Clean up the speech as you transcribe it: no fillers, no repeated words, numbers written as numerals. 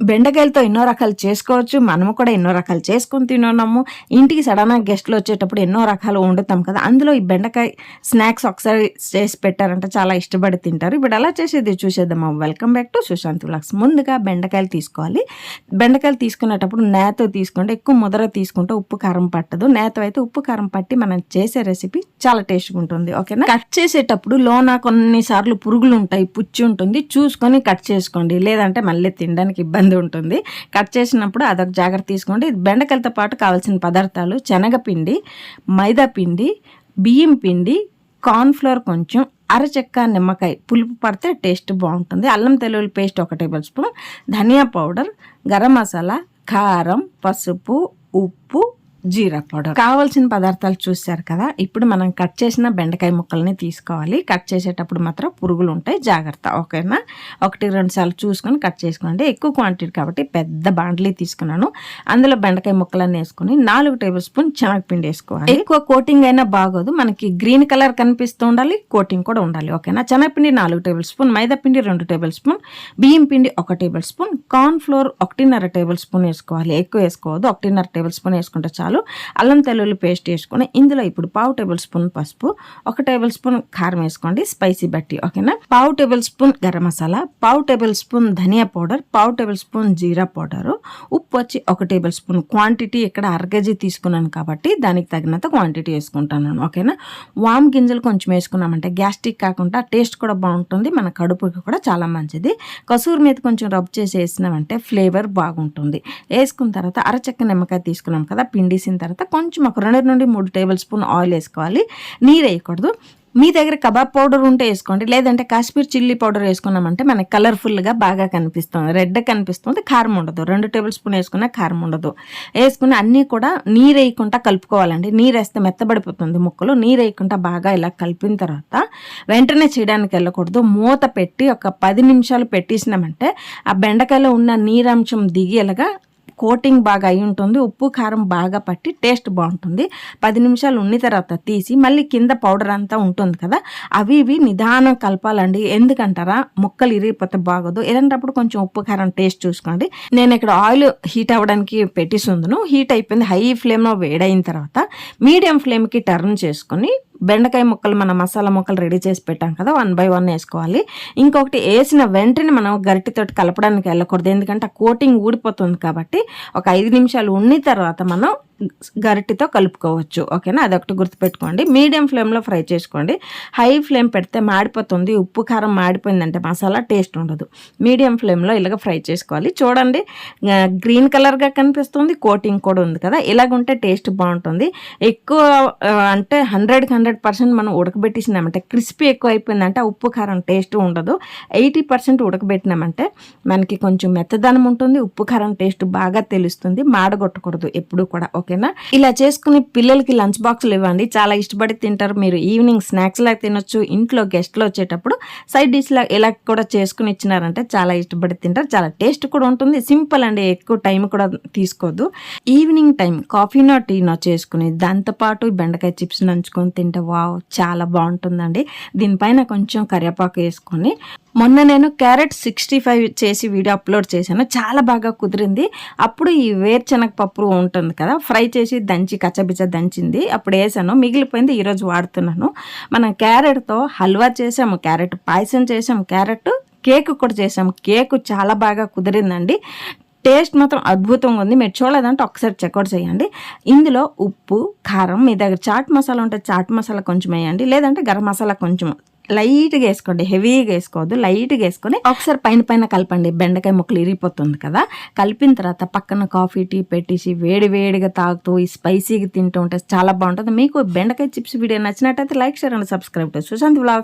బెండకాయలతో ఎన్నో రకాలు చేసుకోవచ్చు. మనము కూడా ఎన్నో రకాలు చేసుకొని తిన్నాము. ఇంటికి సడన్గా గెస్ట్లు వచ్చేటప్పుడు ఎన్నో రకాలు వండుతాం కదా, అందులో ఈ బెండకాయ స్నాక్స్ ఒకసారి చేసి పెట్టారంటే చాలా ఇష్టపడి తింటారు. ఇప్పుడు అలా చేసేది చూసేద్దామా. Welcome back to Sushant vlogs. ముందుగా బెండకాయలు తీసుకోవాలి. బెండకాయలు తీసుకునేటప్పుడు నేత తీసుకుంటే, ఎక్కువ ముదర తీసుకుంటే ఉప్పు కారం పట్టదు. నేత అయితే ఉప్పు కారం పట్టి మనం చేసే రెసిపీ చాలా టేస్ట్గా ఉంటుంది. ఓకేనా. కట్ చేసేటప్పుడు లోన కొన్నిసార్లు పురుగులు ఉంటాయి, పుచ్చి ఉంటుంది, చూసుకొని కట్ చేసుకోండి. లేదంటే మళ్ళీ తినడానికి ఇబ్బంది ఉంటుంది. కట్ చేసినప్పుడు అదొక జాగ్రత్త తీసుకోండి. బెండకాయలతో పాటు కావాల్సిన పదార్థాలు: శనగపిండి, మైదా పిండి, బియ్యం పిండి, కార్న్ఫ్లోర్ కొంచెం, అరచెక్క నిమ్మకాయ పులుపు పడితే టేస్ట్ బాగుంటుంది, అల్లం తెల్లుల్లి పేస్ట్ 1 టేబుల్ స్పూన్, ధనియా పౌడర్, గరం మసాలా, కారం, పసుపు, ఉప్పు, జీరా పౌడర్. కావాల్సిన పదార్థాలు చూశారు కదా. ఇప్పుడు మనం కట్ చేసిన బెండకాయ ముక్కల్ని తీసుకోవాలి. కట్ చేసేటప్పుడు మాత్రం పురుగులు ఉంటాయి, జాగ్రత్త. ఓకేనా. 1-2 సార్లు చూసుకొని కట్ చేసుకోండి. ఎక్కువ క్వాంటిటీ కాబట్టి పెద్ద బాండ్లీ తీసుకున్నాను. అందులో బెండకాయ ముక్కలన్నీ వేసుకుని 4 టేబుల్ స్పూన్ శనగపిండి వేసుకోవాలి. ఎక్కువ కోటింగ్ అయినా బాగోదు, మనకి గ్రీన్ కలర్ కనిపిస్తూ ఉండాలి, కోటింగ్ కూడా ఉండాలి. ఓకేనా. శనగపిండి 4 టేబుల్ స్పూన్, మైదా పిండి 2 టేబుల్ స్పూన్, బియ్యం పిండి 1 table spoon, corn flour 1.5 table spoon వేసుకోవాలి. ఎక్కువ వేసుకోవద్దు, 1.5 టేబుల్ స్పూన్ వేసుకుంటే చాలు. అల్లం తెల్లుల్లి పేస్ట్ వేసుకొని ఇందులో ఇప్పుడు 1/2 టేబుల్ స్పూన్ పసుపు, 1 టేబుల్ స్పూన్ కారం వేసుకోండి, స్పైసీ బట్టి. ఓకేనా. 1/2 tablespoon garam masala, 1/2 tablespoon ధనియా పౌడర్, 1/2 టేబుల్ స్పూన్ జీరా పౌడర్, ఉప్పు వచ్చి 1 టేబుల్ స్పూన్. క్వాంటిటీ ఇక్కడ 1/2 కేజీ తీసుకున్నాను కాబట్టి దానికి తగినంత క్వాంటిటీ వేసుకుంటాను. ఓకేనా. వామ్ గింజలు కొంచెం వేసుకున్నామంటే గ్యాస్ట్రిక్ కాకుండా టేస్ట్ కూడా బాగుంటుంది, మన కడుపుకి కూడా చాలా మంచిది. కసూరి మీద కొంచెం రబ్ చేసి వేసినామంటే ఫ్లేవర్ బాగుంటుంది. వేసుకున్న తర్వాత అరచెక్క నిమ్మకాయ తీసుకున్నాం కదా, పిండి తర్వాత కొంచెం ఒక 2 నుండి 3 టేబుల్ స్పూన్ ఆయిల్ వేసుకోవాలి. నీరు వేయకూడదు. మీ దగ్గర కబాబ్ పౌడర్ ఉంటే వేసుకోండి, లేదంటే కాశ్మీర్ చిల్లీ పౌడర్ వేసుకున్నామంటే మనకి కలర్ఫుల్గా బాగా కనిపిస్తుంది, రెడ్ కనిపిస్తుంది, కారం ఉండదు. 2 టేబుల్ స్పూన్ వేసుకున్నా కారం ఉండదు. వేసుకుని అన్నీ కూడా నీరు వేయకుండా కలుపుకోవాలండి. నీరు వేస్తే మెత్తబడిపోతుంది ముక్కలు. నీరు వేయకుండా బాగా ఇలా కలిపిన తర్వాత వెంటనే చేయడానికి వెళ్ళకూడదు. మూత పెట్టి ఒక 10 నిమిషాలు పెట్టేసినామంటే ఆ బెండకాయలో ఉన్న నీరంశం దిగేలాగా కోటింగ్ బాగా అయి ఉంటుంది, ఉప్పు కారం బాగా పట్టి టేస్ట్ బాగుంటుంది. 10 నిమిషాలు ఉన్న తర్వాత తీసి మళ్ళీ కింద పౌడర్ అంతా ఉంటుంది కదా, అవి నిదానం కలపాలండి. ఎందుకంటారా, ముక్కలు ఇరిగిపోతే బాగోదు. ఇలాంటప్పుడు కొంచెం ఉప్పు కారం టేస్ట్ చూసుకోండి. నేను ఇక్కడ ఆయిల్ హీట్ అవ్వడానికి పెట్టేసిందును. హీట్ అయిపోయింది. హై ఫ్లేమ్లో వేడైన తర్వాత మీడియం ఫ్లేమ్కి టర్న్ చేసుకొని బెండకాయ ముక్కలు, మన మసాలా ముక్కలు రెడీ చేసి పెట్టాం కదా, 1 బై 1 వేసుకోవాలి. ఇంకొకటి, వేసిన వెంటనే మనం గరిటెతోటి కలపడానికి వెళ్ళకూడదు, ఎందుకంటే ఆ కోటింగ్ ఊడిపోతుంది కాబట్టి ఒక 5 నిమిషాలు ఉన్న తర్వాత మనం గరిటెతో కలుపుకోవచ్చు. ఓకేనా. అదొకటి గుర్తుపెట్టుకోండి. మీడియం ఫ్లేమ్లో ఫ్రై చేసుకోండి. హై ఫ్లేమ్ పెడితే మాడిపోతుంది, ఉప్పు కారం మాడిపోయిందంటే మసాలా టేస్ట్ ఉండదు. మీడియం ఫ్లేమ్లో ఇలాగ ఫ్రై చేసుకోవాలి. చూడండి, గ్రీన్ కలర్గా కనిపిస్తుంది, కోటింగ్ కూడా ఉంది కదా, ఇలాగుంటే టేస్ట్ బాగుంటుంది. ఎక్కువ అంటే 100% మనం ఉడకబెట్టేసినామంటే క్రిస్పీ ఎక్కువ అయిపోయిందంటే ఉప్పు కారం టేస్ట్ ఉండదు. 80% ఉడకబెట్టినామంటే మనకి కొంచెం మెత్తదనం ఉంటుంది, ఉప్పు కారం టేస్ట్ బాగా తెలుస్తుంది. మాడగొట్టకూడదు ఎప్పుడు కూడా. ఓకేనా. ఇలా చేసుకుని పిల్లలకి లంచ్ బాక్స్లు ఇవ్వండి, చాలా ఇష్టపడి తింటారు. మీరు ఈవినింగ్ స్నాక్స్ లాగా తినొచ్చు. ఇంట్లో గెస్ట్లు వచ్చేటప్పుడు సైడ్ డిష్ లా ఇలా కూడా చేసుకుని ఇచ్చినారంటే చాలా ఇష్టపడి తింటారు. చాలా టేస్ట్ కూడా ఉంటుంది. సింపుల్ అండి, ఎక్కువ టైం కూడా తీసుకోవద్దు. ఈవినింగ్ టైం కాఫీనో టీనో చేసుకుని దాంతోపాటు బెండకాయ చిప్స్ నంచుకొని తింటే వావ్ చాలా బాగుంటుందండి. దీనిపైన కొంచెం కరివేపాకు వేసుకొని, మొన్న నేను క్యారెట్ 65 చేసి వీడియో అప్లోడ్ చేశాను, చాలా బాగా కుదిరింది. అప్పుడు ఈ వేరుశనగ పప్పు ఉంటుంది కదా, ఫ్రై చేసి దంచి కచ్చబిచ్చ దంచింది, అప్పుడు వేసాను, మిగిలిపోయింది, ఈరోజు వాడుతున్నాను. మనం క్యారెట్తో హల్వా చేసాము, క్యారెట్ పాయసం చేసాము, క్యారెట్ కేక్ కూడా చేసాము. కేక్ చాలా బాగా కుదిరిందండి. టేస్ట్ మాత్రం అద్భుతంగా ఉంది. మీరు చూడలేదంటే ఒకసారి చెక్అవుట్ చేయండి. ఇందులో ఉప్పు, కారం, మీ దగ్గర చాట్ మసాలా ఉంటే చాట్ మసాలా కొంచెం వేయండి, లేదంటే గరం మసాలా కొంచెం లైట్గా వేసుకోండి, హెవీగా వేసుకోవద్దు, లైట్గా వేసుకొని ఒకసారి పైన కలపండి. బెండకాయ ముక్కలు ఇరిగిపోతుంది కదా, కలిపిన తర్వాత పక్కన కాఫీ టీ పెట్టేసి వేడిగా తాగుతూ ఈ స్పైసీగా తింటూ ఉంటే చాలా బాగుంటుంది. మీకు బెండకాయ చిప్స్ వీడియో నచ్చినట్టయితే like, share and subscribe to Sushant vlogs.